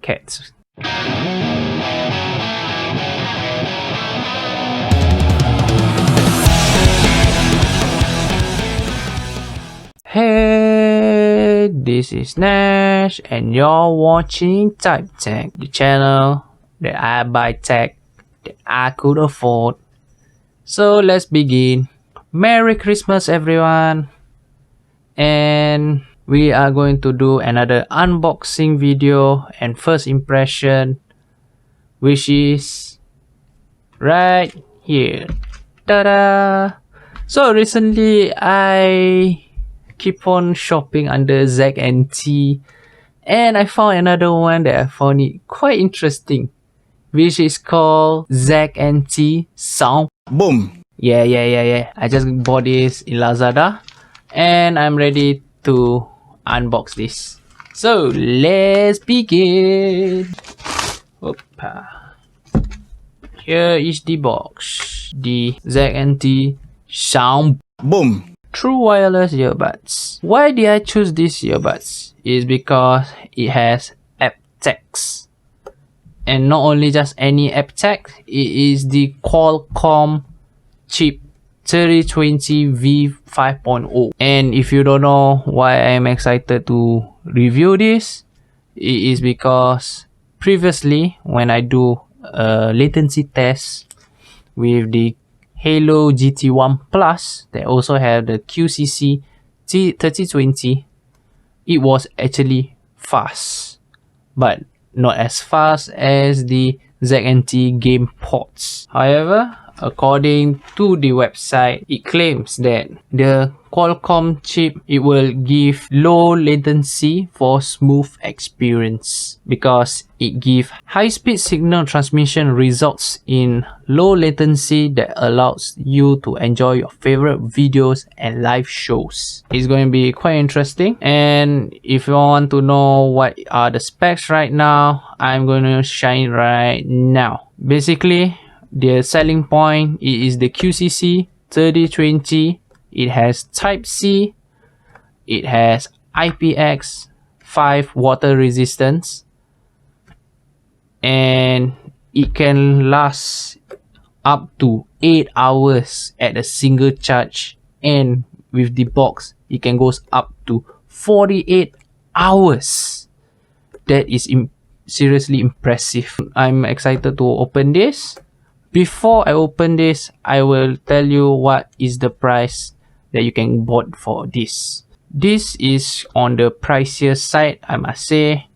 cats. Hey, this is Nash and you're watching Type Tech, the channel that I buy tech that I could afford. So let's begin. Merry Christmas everyone, and we are going to do another unboxing video and first impression, which is right here. Ta-da! So recently I keep on shopping under ZNT, and I found another one that I found it quite interesting, which is called ZNT Sound Boom. Yeah. I just bought this in Lazada and I'm ready to unbox this. So let's begin. Opa. Here is the box. The ZNT Sound Boom true wireless earbuds. Why did I choose these earbuds? Is because it has aptX, and not only just any aptX, it is the Qualcomm chip 3020 V5.0. And if you don't know why I am excited to review this, it is because previously when I do a latency test with the Halo GT1 Plus that also have the QCC 3020, it was actually fast, but not as fast as the ZNT game ports. However, according to the website, it claims that the Qualcomm chip, it will give low latency for smooth experience because it gives high-speed signal transmission results in low latency that allows you to enjoy your favorite videos and live shows. It's going to be quite interesting, and if you want to know what are the specs right now, I'm going to shine right now. Basically, the selling point is the QCC 3020. It has Type-C, it has aptX 5 water resistance, and it can last up to 8 hours at a single charge, and with the box it can go up to 48 hours. That is seriously impressive. I'm excited to open this. Before I open this, I will tell you what is the price that you can bought for this. This is on the pricier side, I must say.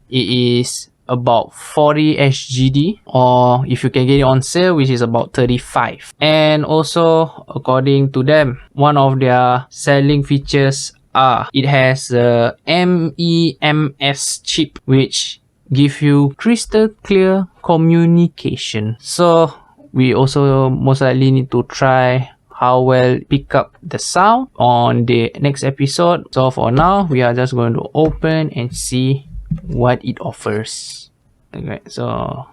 It is about 40 SGD, or if you can get it on sale, which is about 35. And also, according to them, one of their selling features are it has a MEMS chip, which give you crystal clear communication. So we also most likely need to try how well pick up the sound on the next episode. So for now, we are just going to open and see what it offers. Okay, so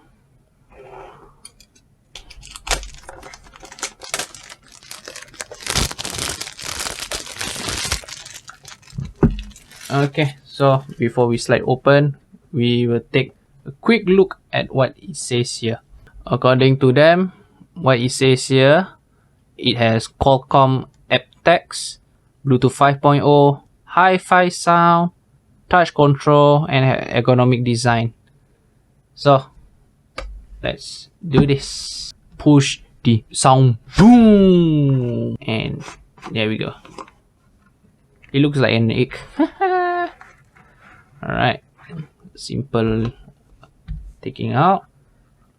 okay, so before we slide open, we will take a quick look at what it says here. According to them, what it says here, it has Qualcomm aptX, Bluetooth 5.0, hi-fi sound, touch control, and ergonomic design. So let's do this. Push the sound boom, and there we go. It looks like an egg. Alright, simple taking out,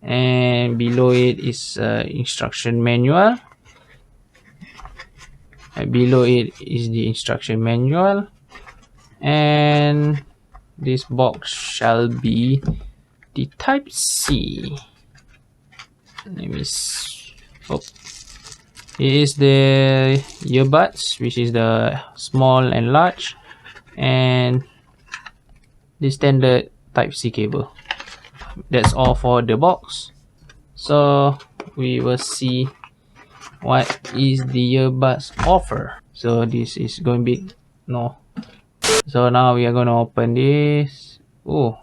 and below it is instruction manual. And below it is the instruction manual, and this box shall be the Type-C. Let me see. Oh, it is the earbuds, which is the small and large, and the standard Type-C cable. That's all for the box. So we will see what is the earbuds offer. So this is going to be so now we are going to open this. Oh,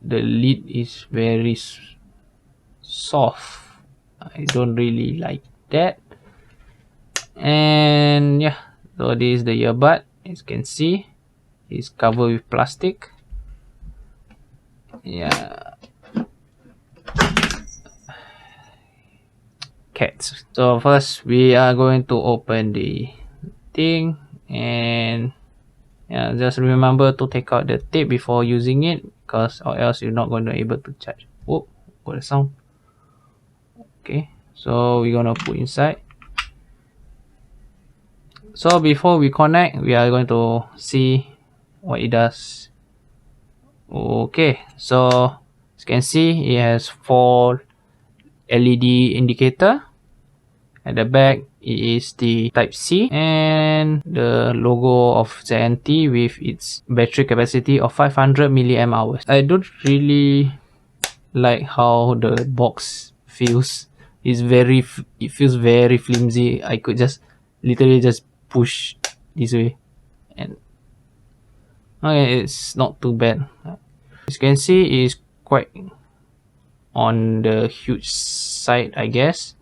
the lid is very soft. I don't really like that. And yeah, so this is the earbud. As you can see, it's covered with plastic. Yeah. Cats. So first we are going to open the thing, and yeah, just remember to take out the tape before using it, because or else you're not going to be able to charge. Oh, got a sound. Okay, so we're gonna put inside. So before we connect, we are going to see what it does. Okay, so as you can see, it has 4 LED indicator. At the back, it is the Type C and the logo of ZNT with its battery capacity of 500 milliamp hours. I don't really like how the box feels. It feels very flimsy. I could just literally just push this way, and okay, it's not too bad. As you can see, it's quite on the huge side, I guess.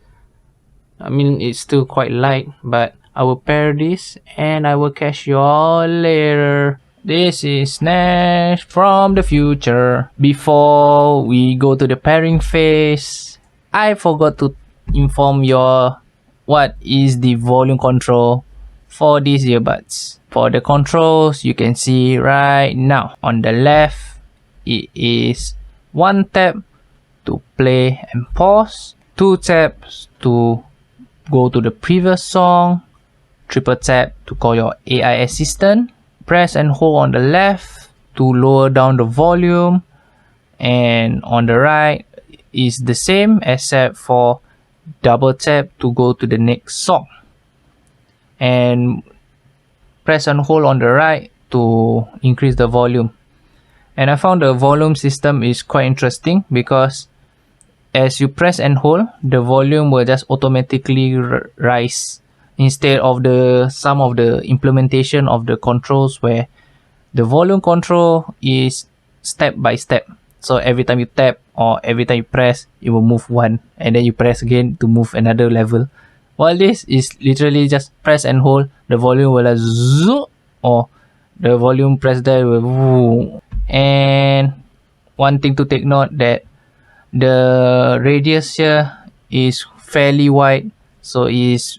I mean, it's still quite light, but I will pair this and I will catch you all later. This is Nash from the future. Before we go to the pairing phase, I forgot to inform you what is the volume control for these earbuds. For the controls, you can see right now on the left, it is 1 tap to play and pause, 2 taps to go to the previous song, triple tap to call your AI assistant, press and hold on the left to lower down the volume, and on the right is the same except for double tap to go to the next song, and press and hold on the right to increase the volume. And I found the volume system is quite interesting because as you press and hold, the volume will just automatically rise, instead of some of the implementation of the controls where the volume control is step by step. So every time you tap or every time you press, it will move 1, and then you press again to move another level. While this is literally just press and hold, the volume will like zoom, or the volume press there will woo. And one thing to take note that the radius here is fairly wide, so it's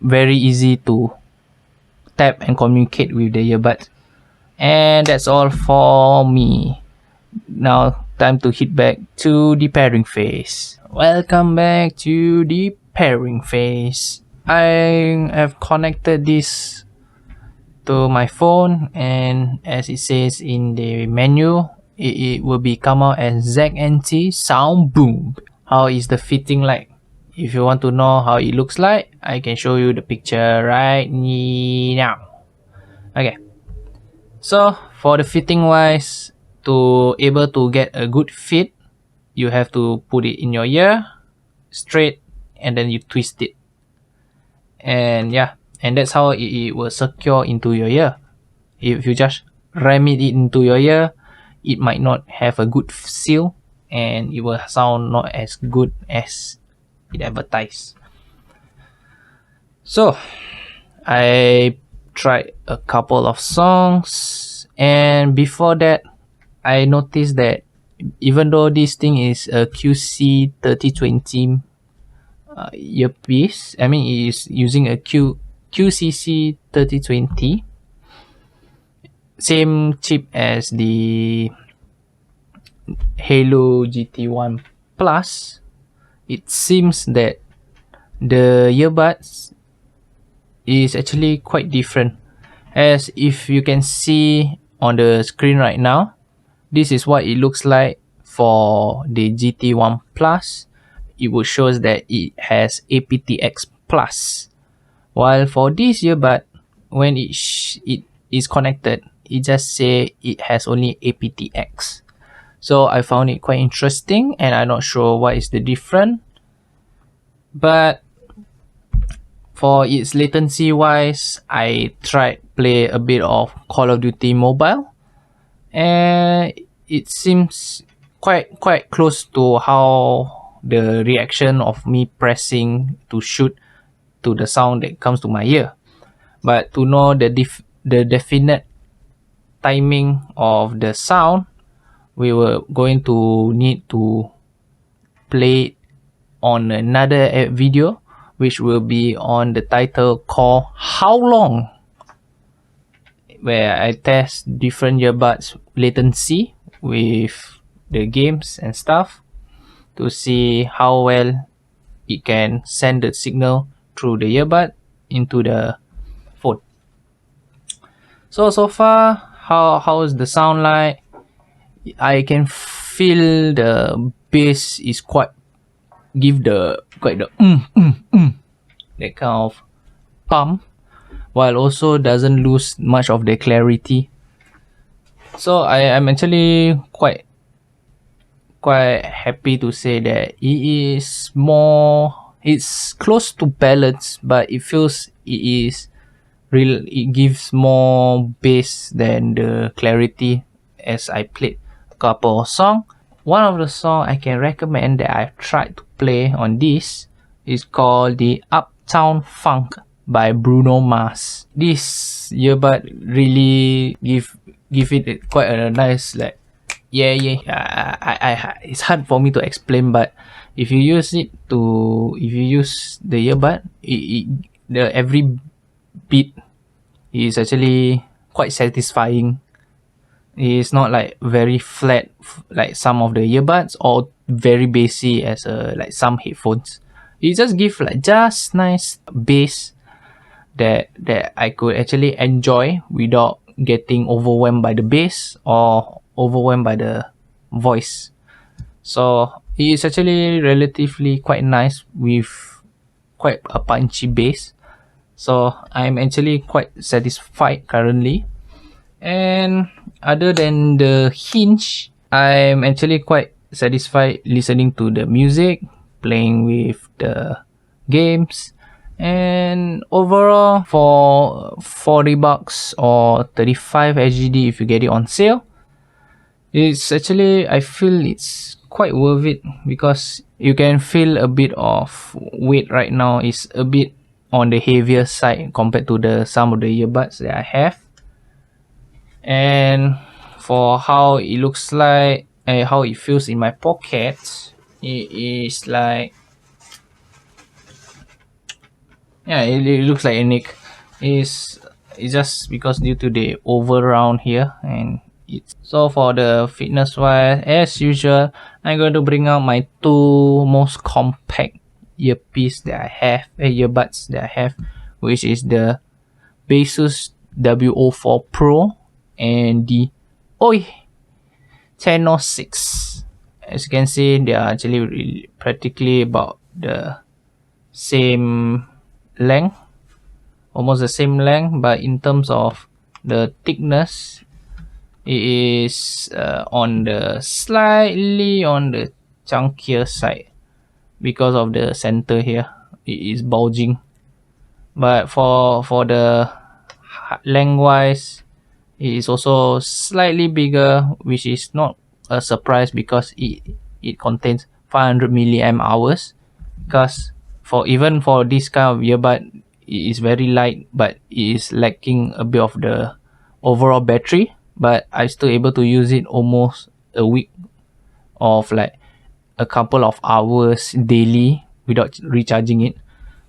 very easy to tap and communicate with the earbuds. And that's all for me. Now time to hit back to the pairing phase. Welcome back to the pairing phase. I have connected this to my phone, and as it says in the menu, it will be come out as ZNT Sound Boom. How is the fitting like? If you want to know how it looks like, I can show you the picture right now. Okay, so for the fitting wise, to able to get a good fit, you have to put it in your ear straight, and then you twist it, and yeah, and that's how it will secure into your ear. If you just ram it into your ear, it might not have a good seal, and it will sound not as good as it advertised. So I tried a couple of songs, and before that I noticed that even though this thing is a QC3020 earpiece, I mean it is using a QCC 3020, same chip as the Halo GT1 Plus, it seems that the earbuds is actually quite different. As if you can see on the screen right now, this is what it looks like for the GT1 Plus. It will show that it has aptX Plus, while for this earbud, when it is connected, it just say it has only aptX. So I found it quite interesting, and I'm not sure what is the difference. But for its latency wise, I tried play a bit of Call of Duty Mobile, and it seems quite close to how the reaction of me pressing to shoot to the sound that comes to my ear. But to know the definite timing of the sound, we were going to need to play on another video, which will be on the title called How Long, where I test different earbuds latency with the games and stuff to see how well it can send the signal through the earbud into the phone. So far, how is the sound like? I can feel the bass is quite the that kind of pump, while also doesn't lose much of the clarity. So I am actually quite happy to say that it's close to balance, but it feels it gives more bass than the clarity as I played a couple of songs. One of the songs I can recommend that I've tried to play on this is called the Uptown Funk by Bruno Mars. This earbud really give it quite a nice like it's hard for me to explain, but if you use the earbud, the every beat is actually quite satisfying. It's not like very flat like some of the earbuds, or very bassy as like some headphones. It just gives like just nice bass that I could actually enjoy without getting overwhelmed by the bass or overwhelmed by the voice. So it's actually relatively quite nice with quite a punchy bass. So I'm actually quite satisfied currently. And other than the hinge, I'm actually quite satisfied listening to the music, playing with the games, and overall for 40 bucks or 35 SGD if you get it on sale, it's actually, I feel it's quite worth it, because you can feel a bit of weight right now is a bit on the heavier side compared to some of the earbuds that I have. And for how it looks like and how it feels in my pocket, it is like, yeah, it looks like a nick. It's just because due to the oval round here. And it's so for the fitness wise, as usual, I'm going to bring out my two most compact earpiece that I have, earbuds that I have, which is the Basus W04 Pro and the Oi Tenor 6. As you can see, they are actually practically about the same length, almost the same length, but in terms of the thickness, it is on the slightly on the chunkier side because of the center here. It is bulging, but for the lengthwise, it is also slightly bigger, which is not a surprise because it contains 500 milliamp hours. Because even for this kind of earbud, it is very light, but it is lacking a bit of the overall battery. But I'm still able to use it almost a week of like a couple of hours daily without recharging it,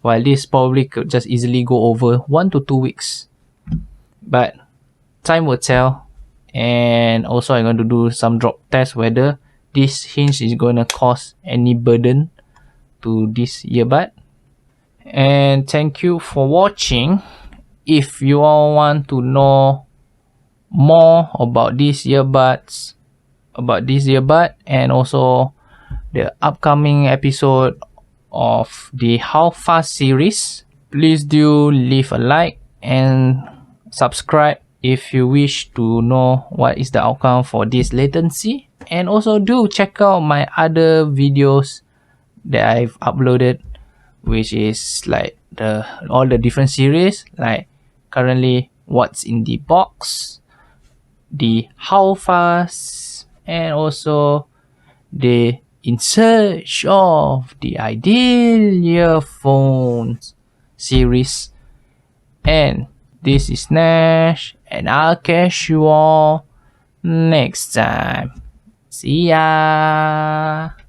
while this probably could just easily go over 1 to 2 weeks. But time will tell. And also I'm going to do some drop test whether this hinge is going to cause any burden to this earbud. And thank you for watching. If you all want to know more about these earbuds, and also the upcoming episode of the How Fast series, please do leave a like and subscribe if you wish to know what is the outcome for this latency. And also do check out my other videos that I've uploaded, which is like all the different series, like currently what's in the box, the how fast, and also They're in search of the ideal earphones series. And this is Nash, and I'll catch you all next time. See ya!